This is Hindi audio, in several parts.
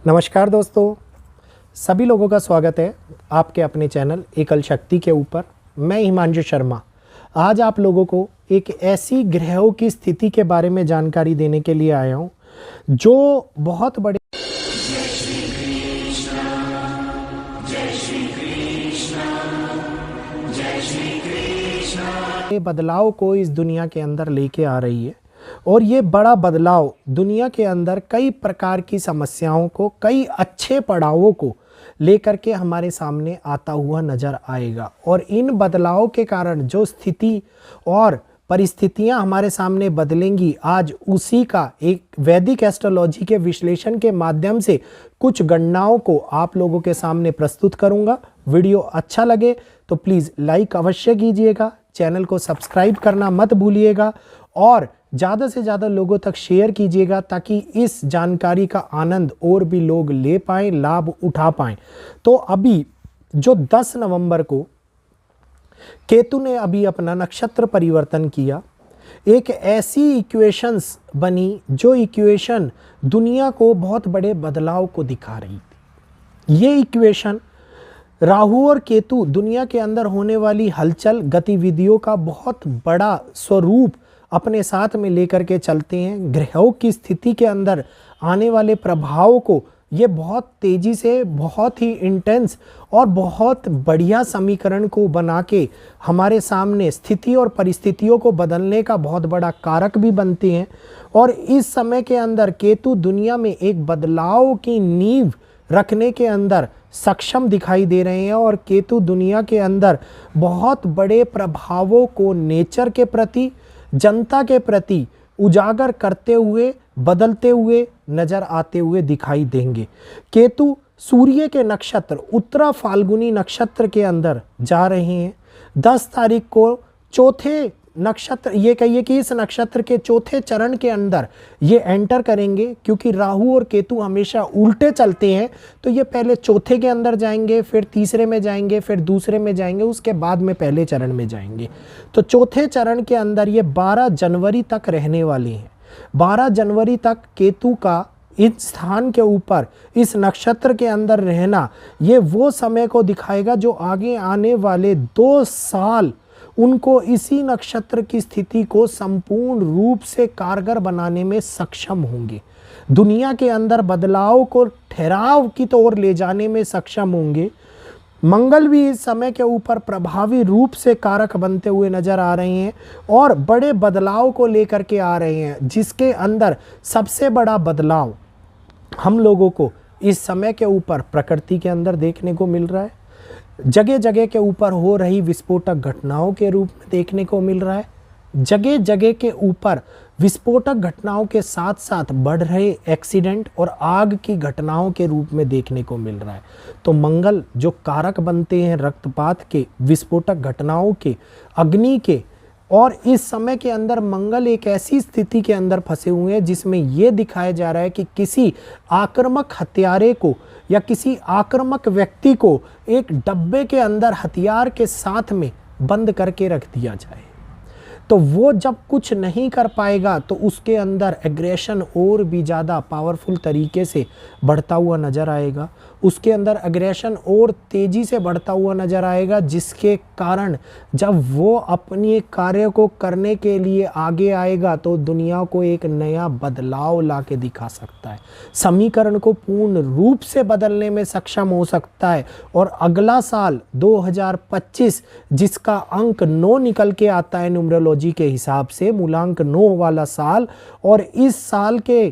नमस्कार दोस्तों, सभी लोगों का स्वागत है आपके अपने चैनल एकल शक्ति के ऊपर। मैं हिमांशु शर्मा आज आप लोगों को एक ऐसी ग्रहों की स्थिति के बारे में जानकारी देने के लिए आया हूं जो बहुत बड़े बदलाव को इस दुनिया के अंदर लेके आ रही है। और ये बड़ा बदलाव दुनिया के अंदर कई प्रकार की समस्याओं को, कई अच्छे पड़ावों को लेकर के हमारे सामने आता हुआ नजर आएगा। और इन बदलावों के कारण जो स्थिति और परिस्थितियां हमारे सामने बदलेंगी, आज उसी का एक वैदिक एस्ट्रोलॉजी के विश्लेषण के माध्यम से कुछ गणनाओं को आप लोगों के सामने प्रस्तुत करूंगा। वीडियो अच्छा लगे तो प्लीज़ लाइक अवश्य कीजिएगा, चैनल को सब्सक्राइब करना मत भूलिएगा और ज़्यादा से ज़्यादा लोगों तक शेयर कीजिएगा ताकि इस जानकारी का आनंद और भी लोग ले पाएँ, लाभ उठा पाएँ। तो अभी जो 10 नवंबर को केतु ने अभी अपना नक्षत्र परिवर्तन किया, एक ऐसी इक्वेशंस बनी जो इक्वेशन दुनिया को बहुत बड़े बदलाव को दिखा रही थी। ये इक्वेशन राहु और केतु दुनिया के अंदर होने वाली हलचल गतिविधियों का बहुत बड़ा स्वरूप अपने साथ में लेकर के चलते हैं। ग्रहों की स्थिति के अंदर आने वाले प्रभावों को ये बहुत तेज़ी से, बहुत ही इंटेंस और बहुत बढ़िया समीकरण को बना के हमारे सामने स्थिति और परिस्थितियों को बदलने का बहुत बड़ा कारक भी बनते हैं। और इस समय के अंदर केतु दुनिया में एक बदलाव की नींव रखने के अंदर सक्षम दिखाई दे रहे हैं। और केतु दुनिया के अंदर बहुत बड़े प्रभावों को नेचर के प्रति, जनता के प्रति उजागर करते हुए, बदलते हुए नजर आते हुए दिखाई देंगे। केतु सूर्य के नक्षत्र उत्तरा फाल्गुनी नक्षत्र के अंदर जा रहे हैं। 10 तारीख को चौथे नक्षत्र, ये कहिए कि इस नक्षत्र के चौथे चरण के अंदर ये एंटर करेंगे। क्योंकि राहु और केतु हमेशा उल्टे चलते हैं, तो ये पहले चौथे के अंदर जाएंगे, फिर तीसरे में जाएंगे, फिर दूसरे में जाएंगे, उसके बाद में पहले चरण में जाएंगे। तो चौथे चरण के अंदर ये 12 जनवरी तक रहने वाले हैं। 12 जनवरी तक केतु का इस स्थान के ऊपर, इस नक्षत्र के अंदर रहना, ये वो समय को दिखाएगा जो आगे आने वाले 2 साल उनको इसी नक्षत्र की स्थिति को संपूर्ण रूप से कारगर बनाने में सक्षम होंगे। दुनिया के अंदर बदलाव को ठहराव की ओर ले जाने में सक्षम होंगे। मंगल भी इस समय के ऊपर प्रभावी रूप से कारक बनते हुए नजर आ रहे हैं और बड़े बदलाव को लेकर के आ रहे हैं, जिसके अंदर सबसे बड़ा बदलाव हम लोगों को इस समय के ऊपर प्रकृति के अंदर देखने को मिल रहा है। जगह जगह के ऊपर हो रही विस्फोटक घटनाओं के रूप में देखने को मिल रहा है। जगह जगह के ऊपर विस्फोटक घटनाओं के साथ साथ बढ़ रहे एक्सीडेंट और आग की घटनाओं के रूप में देखने को मिल रहा है। तो मंगल जो कारक बनते हैं रक्तपात के, विस्फोटक घटनाओं के, अग्नि के, और इस समय के अंदर मंगल एक ऐसी स्थिति के अंदर फंसे हुए हैं जिसमें यह दिखाया जा रहा है कि किसी आक्रामक हत्यारे को या किसी आक्रामक व्यक्ति को एक डब्बे के अंदर हथियार के साथ में बंद करके रख दिया जाए। तो वो जब कुछ नहीं कर पाएगा तो उसके अंदर एग्रेशन और भी ज़्यादा पावरफुल तरीके से बढ़ता हुआ नज़र आएगा। उसके अंदर एग्रेशन और तेज़ी से बढ़ता हुआ नज़र आएगा, जिसके कारण जब वो अपने कार्य को करने के लिए आगे आएगा तो दुनिया को एक नया बदलाव ला के दिखा सकता है, समीकरण को पूर्ण रूप से बदलने में सक्षम हो सकता है। और अगला साल 2025 जिसका अंक 9 निकल के आता है न्यूमरोलॉजी के हिसाब से, मूलांक 9 वाला साल, और इस साल के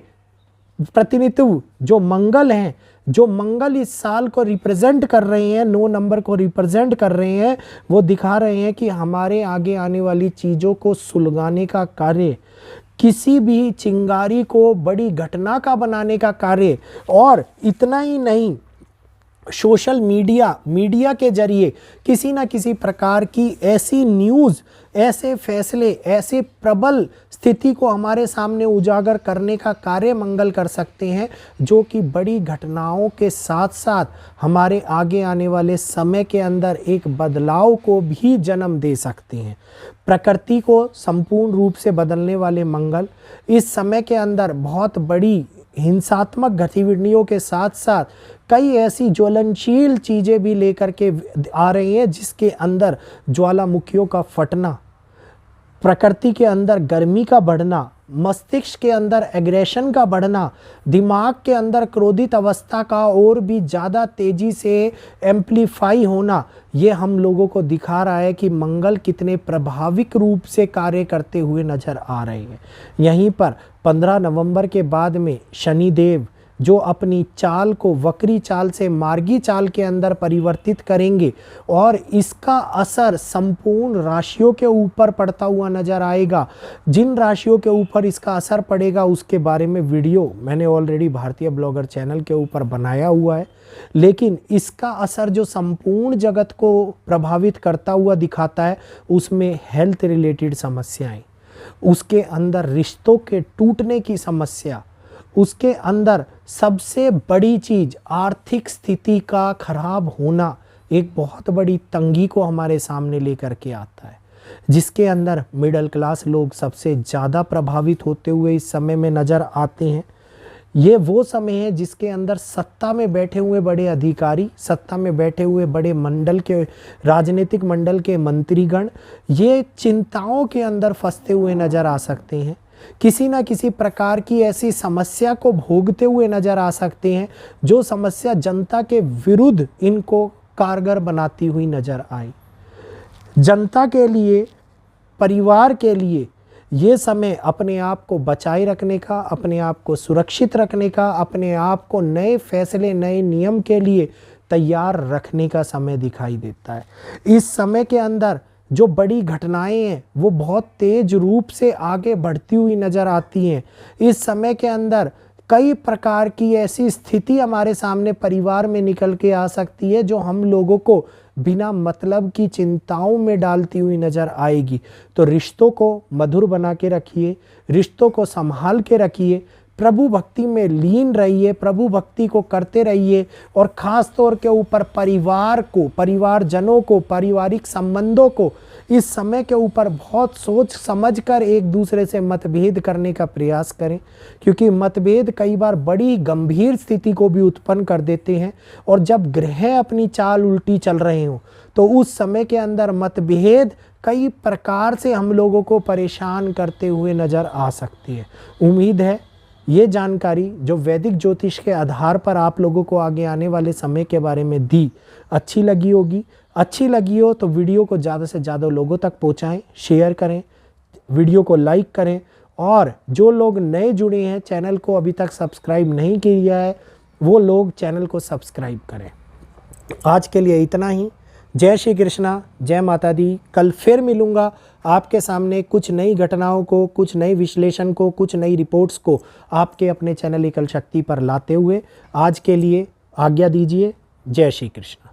प्रतिनिधित्व जो मंगल हैं, जो मंगल इस साल को रिप्रेजेंट कर रहे हैं, 9 नंबर को रिप्रेजेंट कर रहे हैं, वो दिखा रहे हैं कि हमारे आगे आने वाली चीज़ों को सुलगाने का कार्य, किसी भी चिंगारी को बड़ी घटना का बनाने का कार्य, और इतना ही नहीं, सोशल मीडिया के जरिए किसी ना किसी प्रकार की ऐसी न्यूज़, ऐसे फैसले, ऐसे प्रबल स्थिति को हमारे सामने उजागर करने का कार्य मंगल कर सकते हैं, जो कि बड़ी घटनाओं के साथ साथ हमारे आगे आने वाले समय के अंदर एक बदलाव को भी जन्म दे सकते हैं। प्रकृति को संपूर्ण रूप से बदलने वाले मंगल इस समय के अंदर बहुत बड़ी हिंसात्मक गतिविधियों के साथ साथ कई ऐसी ज्वलनशील चीज़ें भी लेकर के आ रही हैं, जिसके अंदर ज्वालामुखियों का फटना, प्रकृति के अंदर गर्मी का बढ़ना, मस्तिष्क के अंदर एग्रेशन का बढ़ना, दिमाग के अंदर क्रोधित अवस्था का और भी ज़्यादा तेज़ी से एम्प्लीफाई होना, ये हम लोगों को दिखा रहा है कि मंगल कितने प्रभाविक रूप से कार्य करते हुए नज़र आ रहे हैं। यहीं पर 15 नवंबर के बाद में शनिदेव जो अपनी चाल को वक्री चाल से मार्गी चाल के अंदर परिवर्तित करेंगे और इसका असर संपूर्ण राशियों के ऊपर पड़ता हुआ नजर आएगा। जिन राशियों के ऊपर इसका असर पड़ेगा उसके बारे में वीडियो मैंने ऑलरेडी भारतीय ब्लॉगर चैनल के ऊपर बनाया हुआ है, लेकिन इसका असर जो संपूर्ण जगत को प्रभावित करता हुआ दिखाता है उसमें हेल्थ रिलेटेड समस्याएं, उसके अंदर रिश्तों के टूटने की समस्या, उसके अंदर सबसे बड़ी चीज़ आर्थिक स्थिति का खराब होना एक बहुत बड़ी तंगी को हमारे सामने लेकर के आता है, जिसके अंदर मिडिल क्लास लोग सबसे ज़्यादा प्रभावित होते हुए इस समय में नज़र आते हैं। ये वो समय है जिसके अंदर सत्ता में बैठे हुए बड़े अधिकारी, सत्ता में बैठे हुए बड़े मंडल के राजनीतिक मंडल के मंत्रीगण ये चिंताओं के अंदर फंसते हुए नज़र आ सकते हैं, किसी ना किसी प्रकार की ऐसी समस्या को भोगते हुए नज़र आ सकते हैं जो समस्या जनता के विरुद्ध इनको कारगर बनाती हुई नज़र आई। जनता के लिए, परिवार के लिए ये समय अपने आप को बचाए रखने का, अपने आप को सुरक्षित रखने का, अपने आप को नए फैसले, नए नियम के लिए तैयार रखने का समय दिखाई देता है। इस समय के अंदर जो बड़ी घटनाएं हैं वो बहुत तेज रूप से आगे बढ़ती हुई नज़र आती हैं। इस समय के अंदर कई प्रकार की ऐसी स्थिति हमारे सामने परिवार में निकल के आ सकती है जो हम लोगों को बिना मतलब की चिंताओं में डालती हुई नज़र आएगी। तो रिश्तों को मधुर बना के रखिए, रिश्तों को संभाल के रखिए, प्रभु भक्ति में लीन रहिए, प्रभु भक्ति को करते रहिए और ख़ास तौर के ऊपर परिवार को, परिवारजनों को, पारिवारिक संबंधों को इस समय के ऊपर बहुत सोच समझकर एक दूसरे से मतभेद करने का प्रयास करें, क्योंकि मतभेद कई बार बड़ी गंभीर स्थिति को भी उत्पन्न कर देते हैं। और जब ग्रह अपनी चाल उल्टी चल रहे हों तो उस समय के अंदर मतभेद कई प्रकार से हम लोगों को परेशान करते हुए नज़र आ सकती है। उम्मीद है ये जानकारी जो वैदिक ज्योतिष के आधार पर आप लोगों को आगे आने वाले समय के बारे में दी अच्छी लगी होगी। अच्छी लगी हो तो वीडियो को ज़्यादा से ज़्यादा लोगों तक पहुंचाएं, शेयर करें, वीडियो को लाइक करें और जो लोग नए जुड़े हैं, चैनल को अभी तक सब्सक्राइब नहीं किया है, वो लोग चैनल को सब्सक्राइब करें। आज के लिए इतना ही। जय श्री कृष्णा, जय माता दी। कल फिर मिलूँगा आपके सामने कुछ नई घटनाओं को, कुछ नई विश्लेषण को, कुछ नई रिपोर्ट्स को आपके अपने चैनल एकल शक्ति पर लाते हुए। आज के लिए आज्ञा दीजिए। जय श्री कृष्ण।